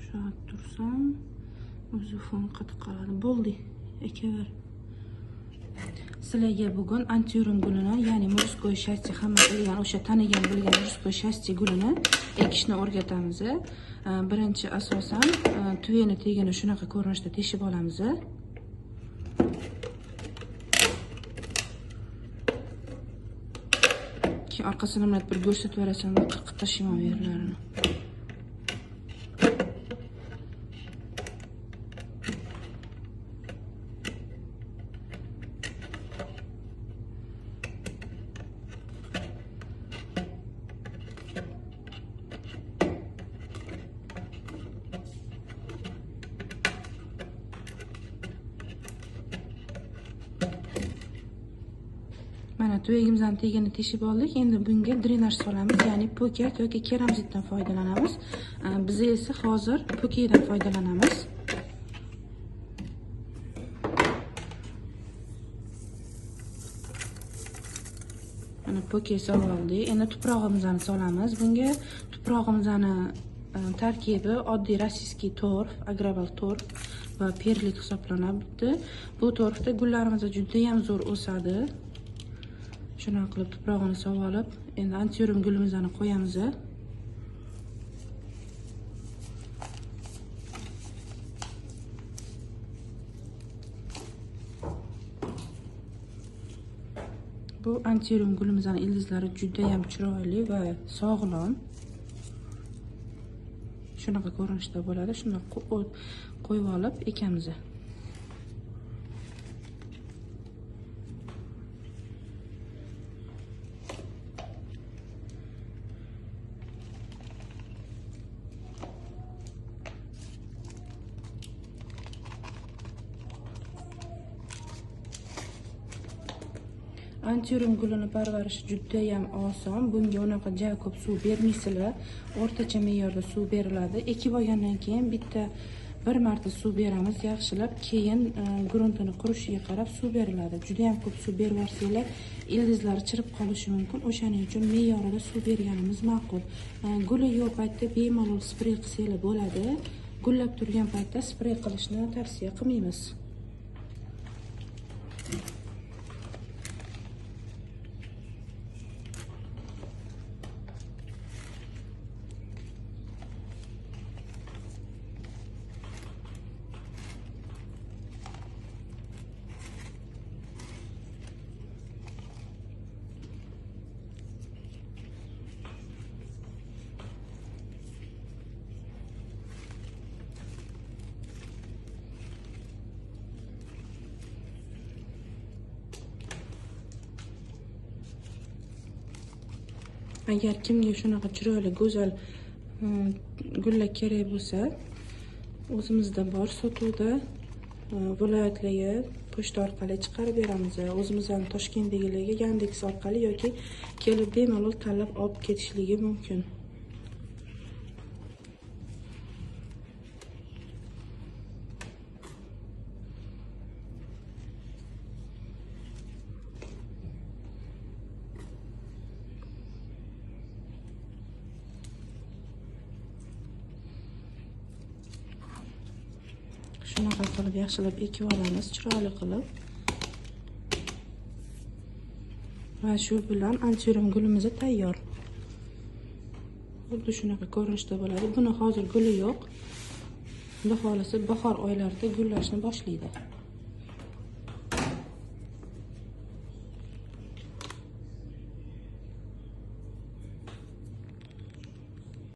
ushlab tursam o'zi fon qatib qoladi. Bo'ldi, ekaver. Sizlarga bugun antirum gulini, ya'ni murskoy shasti, hamma bilgan, o'sha tanigan bilgan murskoy shasti gulini ekishni o'rgatamiz. Birinchi asosan tuveni tegini shunaqa ko'rinishda teshib olamiz. Keyin orqasini mana bir ko'rsatib berasan, qirqib tashlayman bu yerlarini. Mana tuvagimizdan tegini teshib oldik. Endi bunga drenaj solamiz, ya'ni poket yoki keramzitdan foydalanamiz. Biz esa hozir poketdan foydalanamiz. Mana poket solib oldik. Endi tuprog'imizni solamiz. Bunga tuprog'imizni tarkibi oddiy rossiyskiy torf, agrobal torf va perlit hisoblanadi. Bu torfda gullarimiz juda ham zo'r o'sadi. Shuna qilib tuprog'ini solib olib, endi antirum gulimizni qo'yamiz. Bu antirum gulimizning ildizlari juda ham chiroyli va sog'lom. Shunaqa ko'rinishda bo'ladi. Shuni qo'yib olib ekamiz. Antirum gulini parvarishi juda ham oson. Bunga unaqa juda ko'p suv bermaysizlar. O'rtacha me'yorda suv beriladi. Ekib olgandan keyin bir marta suv beramiz, yaxshilab, keyin gruntini qurishiga qarab suv beriladi. Juda ham ko'p suv berib yuborsanglar, ildizlari chirib qolishi mumkin. O'shaning uchun me'yorida suv berganimiz ma'qul. Guli yo'q paytda bemalol sprey qilsanglar bo'ladi. Gullab turgan paytda sprey qilishni tavsiya qilmaymiz. Agar kimga shunaqa chiroyli, go'zal gullar kerak bo'lsa, o'zimizda bor sotuvda, viloyatlarga pochta orqali chiqarib beramiz. O'zimizning Toshkentdagilarga Yandex orqali yoki kelib bemalol tanlab olib ketishligi mumkin. Shunaqa qilib yaxshilab ekib olamiz, chiroyli qilib. Va shu bilan antirum gulimiz tayyor. Xuddi shunaqa ko'rinishda bo'ladi. Buni hozir guli yo'q. Xudo xolasa bahor oylarida gullashni boshlaydi.